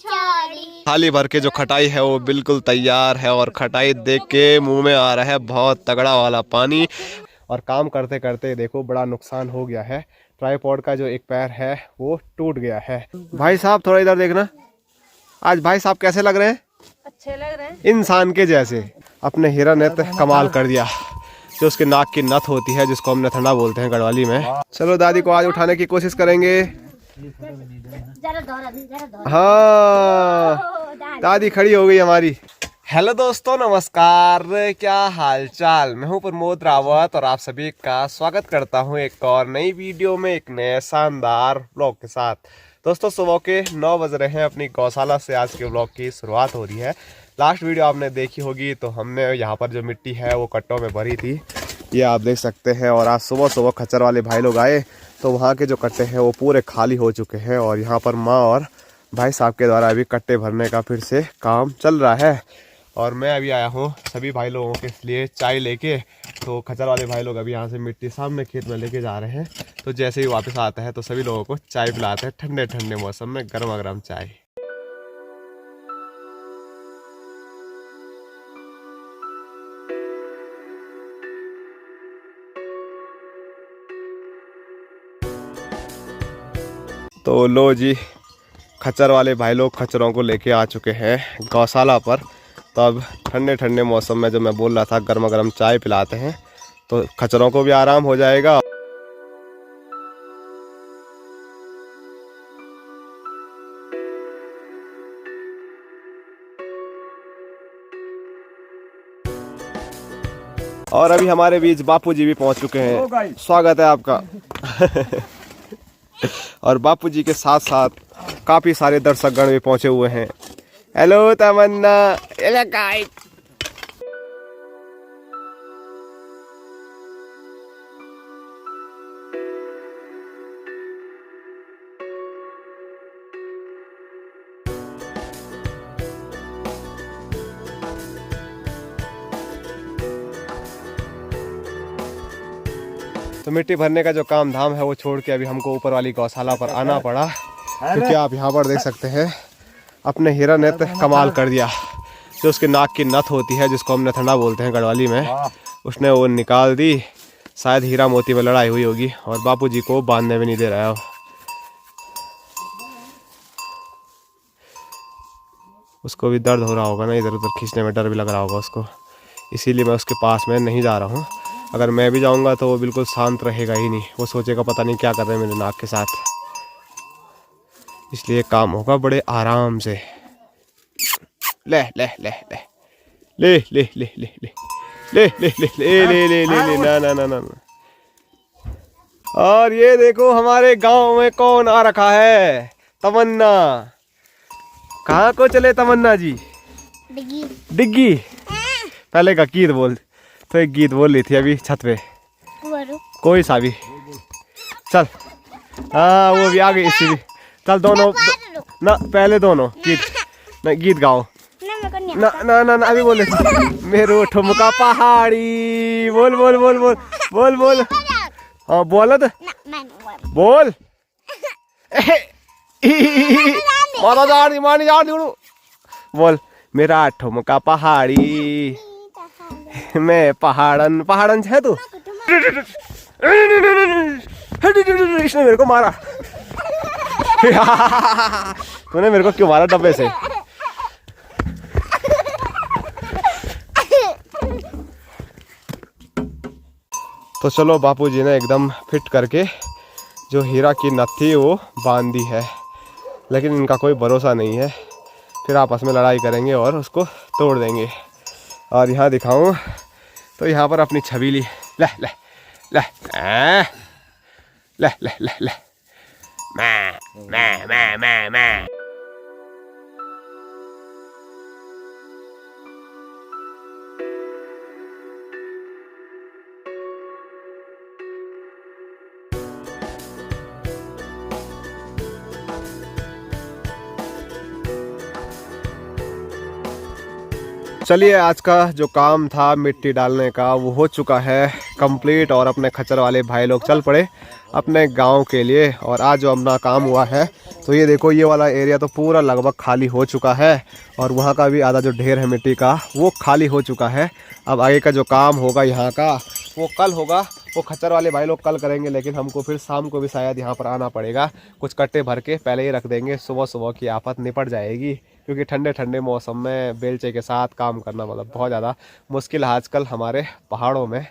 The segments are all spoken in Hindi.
थाली भर के जो खटाई है वो बिल्कुल तैयार है और खटाई देख के मुंह में आ रहा है बहुत तगड़ा वाला पानी। और काम करते करते देखो बड़ा नुकसान हो गया है। ट्राइपॉड का जो एक पैर है वो टूट गया है। भाई साहब थोड़ा इधर देखना। आज भाई साहब कैसे लग रहे हैं? अच्छे लग रहे हैं, इंसान के जैसे। अपने हीरा ने तो कमाल कर दिया। जो उसके नाक की नथ होती है जिसको हम नथना बोलते हैं गढ़वाली में। चलो दादी को आज उठाने की कोशिश करेंगे। हाँ दादी खड़ी हो गई हमारी। हेलो दोस्तों नमस्कार, क्या हाल चाल। मैं हूं प्रमोद रावत और आप सभी का स्वागत करता हूं एक और नई वीडियो में, एक नए शानदार ब्लॉग के साथ। दोस्तों सुबह के 9 बज रहे हैं। अपनी गौशाला से आज के ब्लॉग की शुरुआत हो रही है। लास्ट वीडियो आपने देखी होगी तो हमने यहाँ पर जो मिट्टी है वो कट्टों में भरी थी, ये आप देख सकते हैं। और आज सुबह सुबह खच्चर वाले भाई लोग आए तो वहाँ के जो कट्टे हैं वो पूरे खाली हो चुके हैं। और यहाँ पर माँ और भाई साहब के द्वारा अभी कट्टे भरने का फिर से काम चल रहा है। और मैं अभी आया हूँ सभी भाई लोगों के लिए चाय लेके। तो खच्चर वाले भाई लोग अभी यहाँ से मिट्टी सामने खेत में लेके जा रहे हैं। तो जैसे ही वापस आता है तो सभी लोगों को चाय पिलाते हैं ठंडे ठंडे मौसम में, गर्मा गर्म चाय। तो लो जी, खच्चर वाले भाई लोग खच्चरों को लेके आ चुके हैं गौशाला पर। तो अब ठंडे ठंडे मौसम में जो मैं बोल रहा था गर्मा गर्म चाय पिलाते हैं तो खच्चरों को भी आराम हो जाएगा। और अभी हमारे बीच बापू जी भी पहुंच चुके हैं। स्वागत है आपका। और बापू जी के साथ साथ काफी सारे दर्शकगण भी पहुंचे हुए हैं। हेलो तमन्ना। Hello guys. तो मिट्टी भरने का जो काम धाम है वो छोड़ के अभी हमको ऊपर वाली गौशाला पर आना पड़ा, क्योंकि आप यहाँ पर देख सकते हैं अपने हीरा ने तो कमाल कर दिया। जो उसके नाक की नथ होती है जिसको हम नथना बोलते हैं गढ़वाली में, उसने वो निकाल दी। शायद हीरा मोती में लड़ाई हुई होगी और बापूजी को बांधने में नहीं दे रहा है। उसको भी दर्द हो रहा होगा ना, इधर उधर खींचने में डर भी लग रहा होगा उसको। इसीलिए मैं उसके पास में नहीं जा रहा हूँ। अगर मैं भी जाऊँगा तो वो बिल्कुल शांत रहेगा ही नहीं। वो सोचेगा पता नहीं क्या कर रहे हैं मेरे नाक के साथ। इसलिए काम होगा बड़े आराम से। ले ले ले ले ले ले ले ले ले ले ले ले ले ले ले ले ना ना ना ना। और ये देखो हमारे गांव में कौन आ रखा है, तमन्ना। कहाँ को चले तमन्ना जी? डिग्गी। डिग्गी पहले का गीत बोल। तो एक गीत बोल रही थी अभी छत पे, कोई सा भी। चल हाँ वो भी आ गई इसी भी। चल दोनों ना, पहले दोनों गीत गाओ ना ना ना, ना अभी बोले मेरो ठुमका पहाड़ी। बोल बोल बोल बोल बोल बोल। हाँ बोल तो बोल। माता जान मानी जान बोल। मेरा ठुमका पहाड़ी मैं पहाड़न पहाड़न है तू। इसने मेरे को मारा। तूने मेरे को क्यों मारा डब्बे से? तो चलो बापूजी ने एकदम फिट करके जो हीरा की नथ थी वो बांध दी है, लेकिन इनका कोई भरोसा नहीं है। फिर आपस में लड़ाई करेंगे और उसको तोड़ देंगे। और यहाँ दिखाऊं तो यहाँ पर अपनी छबीली ले ले ले ले ले ले ले मैं मैं मैं मैं मैं। चलिए आज का जो काम था मिट्टी डालने का वो हो चुका है कंप्लीट और अपने खच्चर वाले भाई लोग चल पड़े अपने गांव के लिए। और आज जो अपना काम हुआ है तो ये देखो ये वाला एरिया तो पूरा लगभग खाली हो चुका है और वहाँ का भी आधा जो ढेर है मिट्टी का वो खाली हो चुका है। अब आगे का जो काम होगा यहाँ का वो कल होगा, वो खच्चर वाले भाई लोग कल करेंगे, लेकिन हमको फिर शाम को भी शायद यहाँ पर आना पड़ेगा। कुछ कट्टे भर के पहले ही रख देंगे, सुबह सुबह की आफत निपट जाएगी, क्योंकि ठंडे ठंडे मौसम में बेलचे के साथ काम करना मतलब बहुत ज़्यादा मुश्किल है आजकल हमारे पहाड़ों में।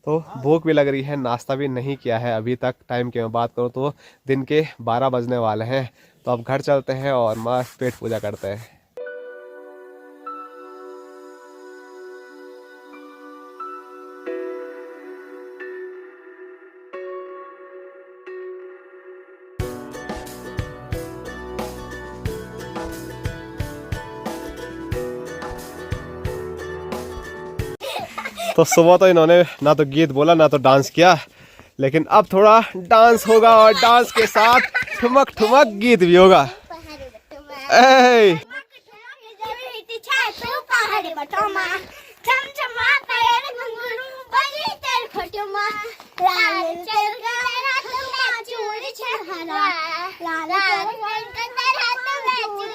तो भूख भी लग रही है, नाश्ता भी नहीं किया है अभी तक। टाइम की मैं बात करूँ तो दिन के 12 बजने वाले हैं। तो अब घर चलते हैं और मस्त पेट पूजा करते हैं। तो सुबह तो इन्होंने ना तो गीत बोला ना तो डांस किया, लेकिन अब थोड़ा डांस होगा और डांस के साथ ठुमक ठुमक गीत भी होगा।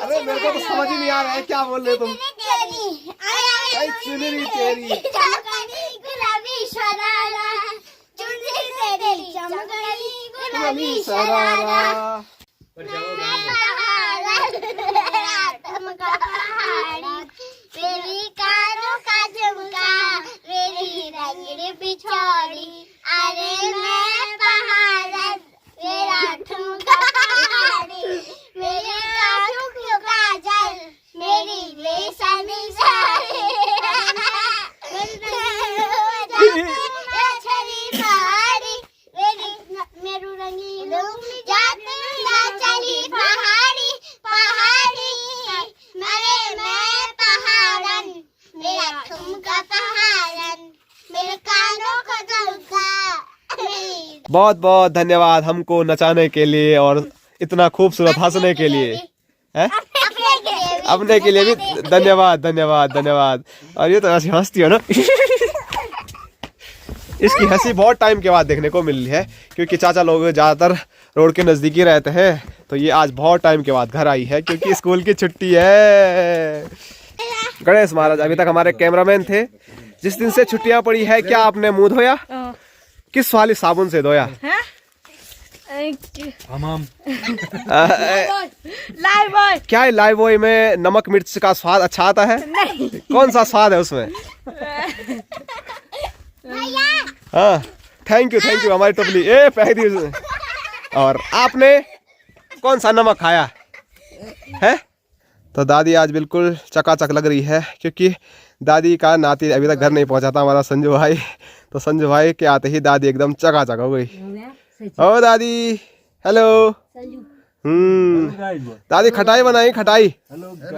अरे मेरे को तो समझ ही नहीं आ रहा है क्या बोल रहे हो तुम। चुनरी तेरी गुलाबी शरारा मेरी कानों का झुमका मेरी रंगीन पिछोड़ी, अरे मैं पहाड़न मेरा ठुमका मेरे आँखों का काजल मेरी बेसनी साड़ी बहुत बहुत धन्यवाद हमको नचाने के लिए और इतना खूबसूरत हंसने के लिए है? अपने के लिए भी धन्यवाद धन्यवाद धन्यवाद। और ये तो ऐसी हंसती है ना इसकी हंसी बहुत टाइम के बाद देखने को मिल रही है, क्योंकि चाचा लोग ज़्यादातर रोड के नज़दीक ही रहते हैं। तो ये आज बहुत टाइम के बाद घर आई है क्योंकि स्कूल की छुट्टी है। गणेश महाराज अभी तक हमारे कैमरामैन थे। जिस दिन से छुट्टियां पड़ी है क्या आपने मुंह धोया? किस वाली साबुन से धोया? क्या है लाइवबॉय में नमक मिर्च का स्वाद अच्छा आता है? नहीं। कौन सा स्वाद है उसमें? हाँ थैंक यू हमारी टोपली ए फेंक दी उसने। और आपने कौन सा नमक खाया है? तो दादी आज बिल्कुल चकाचक लग रही है, क्योंकि दादी का नाती अभी तक घर नहीं पहुंचा था हमारा संजू भाई। तो संजू भाई के आते ही दादी एकदम चकाचक हो गई। ओ दादी हेलो। दादी खटाई बनाई खटाई।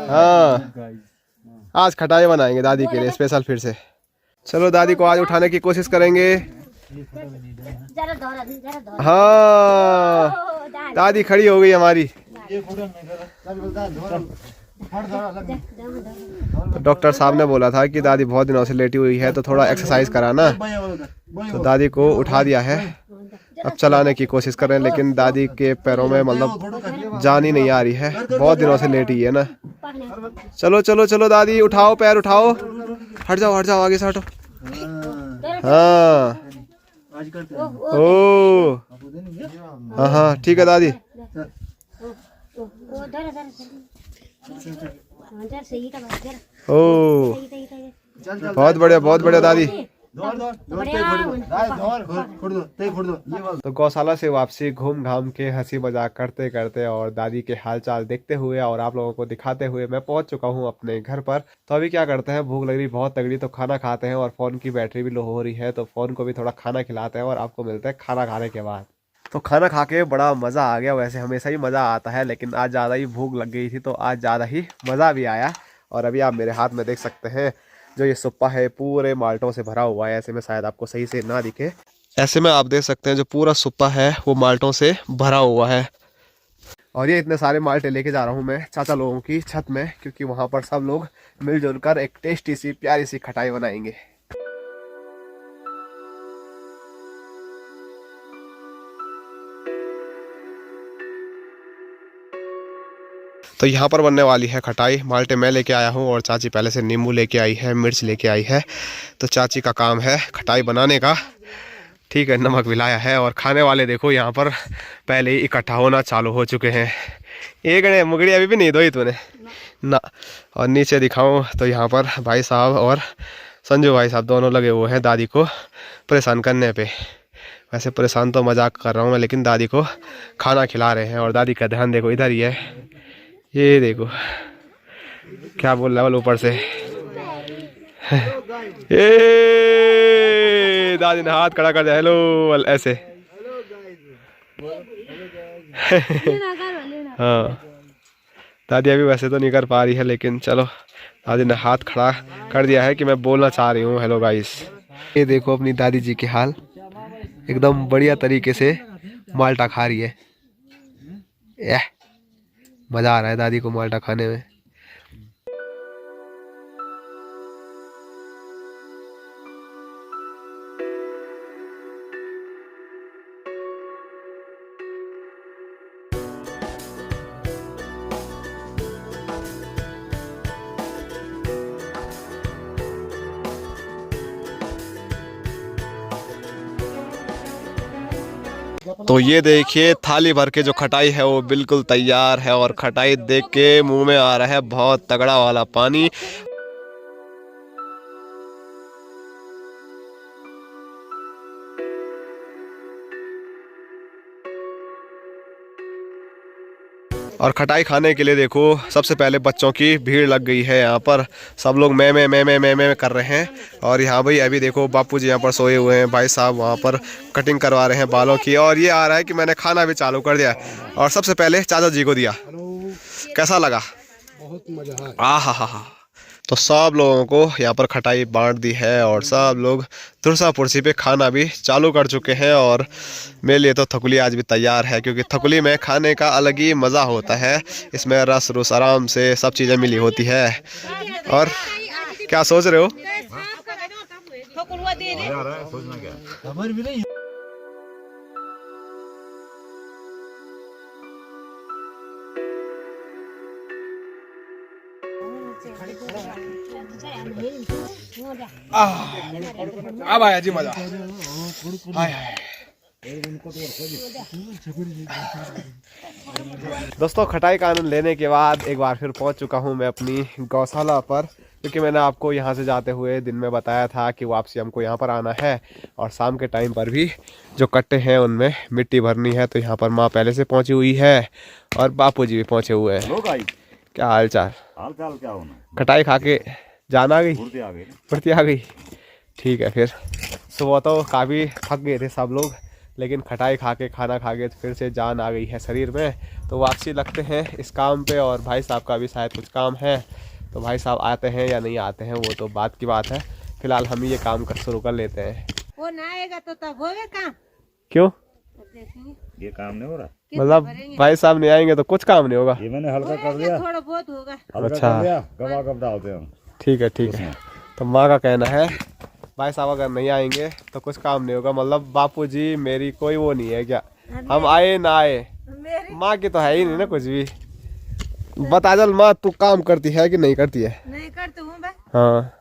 हाँ आज खटाई बनाएंगे दादी के लिए स्पेशल फिर से। चलो दादी को आज उठाने की कोशिश करेंगे। हाँ दादी खड़ी हो गई हमारी। तो डॉक्टर साहब ने बोला था कि दादी बहुत दिनों से लेटी हुई है तो थोड़ा एक्सरसाइज कराना। तो दादी को उठा दिया है, अब चलाने की कोशिश कर रहे हैं, लेकिन दादी के पैरों में मतलब जान ही नहीं आ रही है, बहुत दिनों से लेटी है ना। चलो चलो चलो दादी उठाओ, पैर उठाओ, हट जाओ आगे से हटो। हाँ ओ हाँ ठीक है दादी। ओ बहुत बढ़िया दादी। तो गौशाला से वापसी घूम घाम के हंसी मजाक करते करते और दादी के हालचाल देखते हुए और आप लोगों को दिखाते हुए मैं पहुंच चुका हूं अपने घर पर। तो अभी क्या करते हैं, भूख लग रही बहुत तगड़ी, तो खाना खाते हैं और फोन की बैटरी भी लो हो रही है, तो फोन को भी थोड़ा खाना खिलाते हैं और आपको मिलते हैं खाना खाने के बाद। तो खाना खा के बड़ा मज़ा आ गया। वैसे हमेशा ही मज़ा आता है, लेकिन आज ज़्यादा ही भूख लग गई थी तो आज ज़्यादा ही मज़ा भी आया। और अभी आप मेरे हाथ में देख सकते हैं जो ये सुप्पा है पूरे माल्टों से भरा हुआ है। ऐसे में शायद आपको सही से ना दिखे, ऐसे में आप देख सकते हैं जो पूरा सुप्पा है वो माल्टों से भरा हुआ है। और ये इतने सारे माल्टे लेके जा रहा हूँ मैं चाचा लोगों की छत में, क्योंकि वहाँ पर सब लोग मिलजुल कर एक टेस्टी सी प्यारी सी खटाई बनाएंगे। तो यहाँ पर बनने वाली है खटाई। माल्टे मैं लेके आया हूँ और चाची पहले से नींबू लेके आई है, मिर्च लेके आई है। तो चाची का काम है खटाई बनाने का। ठीक है, नमक भी लाया है। और खाने वाले देखो यहाँ पर पहले ही इकट्ठा होना चालू हो चुके हैं। एक ने मुगड़ी अभी भी नहीं धोई तूने ना। और नीचे दिखाऊं तो यहाँ पर भाई साहब और संजू भाई साहब दोनों लगे हुए हैं दादी को परेशान करने पे। वैसे परेशान तो मजाक कर रहा हूँ मैं, लेकिन दादी को खाना खिला रहे हैं। और दादी का ध्यान देखो इधर ही है, ये देखो क्या बोल रहा है ऊपर से। ये दादी ने हाथ खड़ा कर दिया, हेलो ऐसे। हाँ, दादी अभी वैसे तो नहीं कर पा रही है, लेकिन चलो दादी ने हाथ खड़ा कर दिया है कि मैं बोलना चाह रही हूँ हेलो गाइस। ये देखो अपनी दादी जी के हाल, एकदम बढ़िया तरीके से माल्टा खा रही है। मजा आ रहा है दादी को माल्टा खाने में। तो ये देखिए थाली भर के जो खटाई है वो बिल्कुल तैयार है। और खटाई देख के मुंह में आ रहा है बहुत तगड़ा वाला पानी। और खटाई खाने के लिए देखो सबसे पहले बच्चों की भीड़ लग गई है। यहाँ पर सब लोग मैं कर रहे हैं। और यहाँ भाई अभी देखो बापूजी यहाँ पर सोए हुए हैं, भाई साहब वहाँ पर कटिंग करवा रहे हैं बालों की। और ये आ रहा है कि मैंने खाना भी चालू कर दिया और सबसे पहले चाचा जी को दिया। कैसा लगा? बहुत मजा आ हा। तो सब लोगों को यहाँ पर खटाई बांट दी है और सब लोग तुरसा पुरसी पे खाना भी चालू कर चुके हैं। और मेरे लिए तो थकुली आज भी तैयार है, क्योंकि थकुली में खाने का अलग ही मज़ा होता है। इसमें रस रुस आराम से सब चीज़ें मिली होती है। और क्या सोच रहे हो? अब आया जी मजा। दोस्तों खटाई का आनंद लेने के बाद एक बार फिर पहुंच चुका हूं मैं अपनी गौशाला पर, क्योंकि मैंने आपको यहां से जाते हुए दिन में बताया था कि वापसी हमको यहां पर आना है। और शाम के टाइम पर भी जो कट्टे हैं उनमें मिट्टी भरनी है। तो यहां पर माँ पहले से पहुंची हुई है और बापूजी भी पहुंचे हुए हैं। क्या हाल चाल? क्या होना? खटाई खा के जान आ गई, फुर्ती आ गई। ठीक है, फिर सुबह तो काफ़ी थक गए थे सब लोग, लेकिन खटाई खा के खाना खा के फिर से जान आ गई है शरीर में। तो वापसी लगते हैं इस काम पे। और भाई साहब का भी शायद कुछ काम है, तो भाई साहब आते हैं या नहीं आते हैं वो तो बात की बात है। फिलहाल हम ही ये काम कर शुरू कर लेते हैं। वो ना आएगा तो तब होगा काम। क्यों? ये काम नहीं हो रहा, मतलब भाई साहब नहीं आएंगे तो कुछ काम नहीं होगा? ये मैंने हल्का कर दिया, थोड़ा बहुत होगा। अच्छा, गवा गब डालते हैं। ठीक है। तो माँ का कहना है भाई साहब अगर नहीं आएंगे तो कुछ काम नहीं होगा। मतलब बापूजी मेरी कोई वो नहीं है क्या, हम आए ना आए, माँ की तो है ही नहीं ना कुछ भी। बता चल माँ, तू काम करती है कि नहीं करती है? नहीं करती हूँ। हाँ,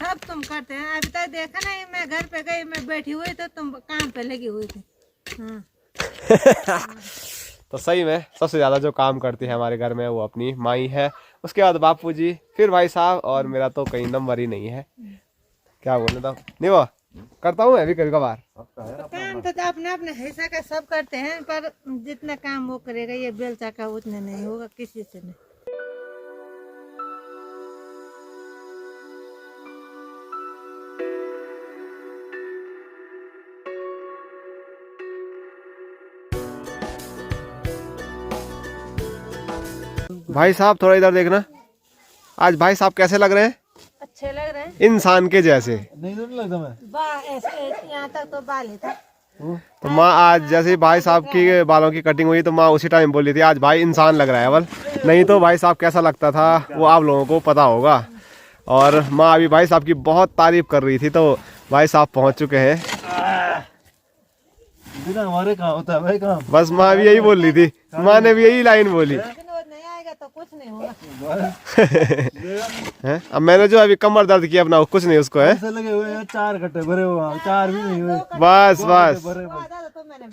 सब तुम करते हैं। अभी तक देखा नहीं, मैं घर पे गई, मैं बैठी हुई तो तुम काम पे लगी हुई थी। तो सही में सबसे ज्यादा जो काम करती है हमारे घर में वो अपनी माँ ही है। उसके बाद बापूजी, फिर भाई साहब, और मेरा तो कहीं नंबर ही नहीं है। क्या बोले तो नहीं वो करता हूँ मैं भी कभी कभार। काम तो अपने अपने हिस्सा का सब करते हैं, पर जितना काम वो करेगा ये बेलचा का उतना नहीं होगा किसी से नहीं। भाई साहब थोड़ा इधर देखना, आज भाई साहब कैसे लग रहे हैं? अच्छे लग रहे हैं, इंसान के जैसे। नहीं लगता मैं ऐसे यहाँ तक तो बाल ही था। तो माँ आज जैसे ही भाई साहब की बालों की कटिंग हुई तो माँ उसी टाइम बोली थी आज भाई इंसान लग रहा है अवल, नहीं तो भाई साहब कैसा लगता था वो आप लोगों को पता होगा। और माँ अभी भाई साहब की बहुत तारीफ कर रही थी तो भाई साहब पहुंच चुके हैं। बिना हमारे कहाँ होता है भाई काम। बस माँ भी यही बोल रही थी, माँ ने भी यही लाइन बोली। विनोद नहीं आएगा तो कुछ नहीं होगा। हैं? अब मैंने जो अभी कमर दर्द किया अपना कुछ नहीं उसको है। ऐसे लगे हुए हैं 4 घंटे भरे हुए, 4 भी नहीं हुए, बस बस आधा तो मैंने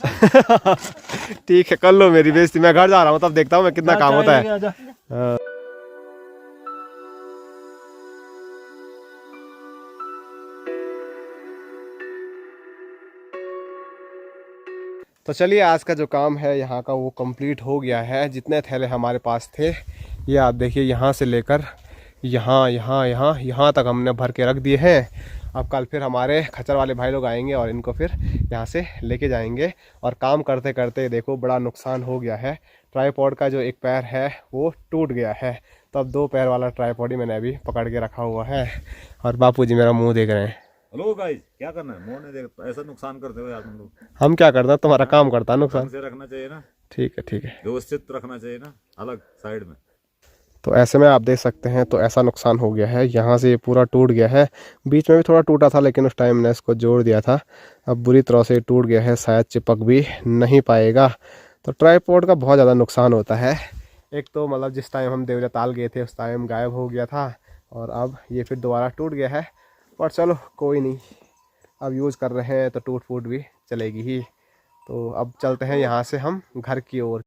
ठीक है, कर लो मेरी बेइज्जती, मैं घर जा रहा हूँ तब देखता हूँ मैं कितना काम होता है। आजा। हाँ। तो चलिए आज का जो काम है यहाँ का वो कंप्लीट हो गया है। जितने थैले हमारे पास थे ये आप देखिए, यहाँ से लेकर यहाँ तक हमने भर के रख दिए हैं। अब कल फिर हमारे खच्चर वाले भाई लोग आएंगे और इनको फिर यहाँ से लेके जाएंगे। और काम करते करते देखो बड़ा नुकसान हो गया है। ट्राईपॉड का जो एक पैर है वो टूट गया है, तो अब 2 पैर वाला ट्राईपॉड ही मैंने अभी पकड़ के रखा हुआ है। और बापू जी मेरा मुँह देख रहे हैं। हेलो गाइस, क्या करना है? मोह नहीं देख, ऐसा नुकसान करते हो यार तुम लोग। हम क्या करते हैं, तुम्हारा काम करता है नुकसान। ढंग से रखना चाहिए ना, ठीक है। व्यवस्थित रखना चाहिए ना, अलग साइड में। तो ऐसे में आप देख सकते हैं तो ऐसा नुकसान हो गया है। यहाँ से ये पूरा टूट गया है, बीच में भी थोड़ा टूटा था लेकिन उस टाइम ने इसको जोड़ दिया था। अब बुरी तरह से टूट गया है, शायद चिपक भी नहीं पाएगा। तो ट्राईपॉड का बहुत ज़्यादा नुकसान होता है। एक तो मतलब जिस टाइम हम देवरिया ताल गए थे उस टाइम गायब हो गया था और अब ये फिर दोबारा टूट गया है। पर चलो कोई नहीं, अब यूज़ कर रहे हैं तो टूट फूट भी चलेगी ही। तो अब चलते हैं यहाँ से हम घर की ओर।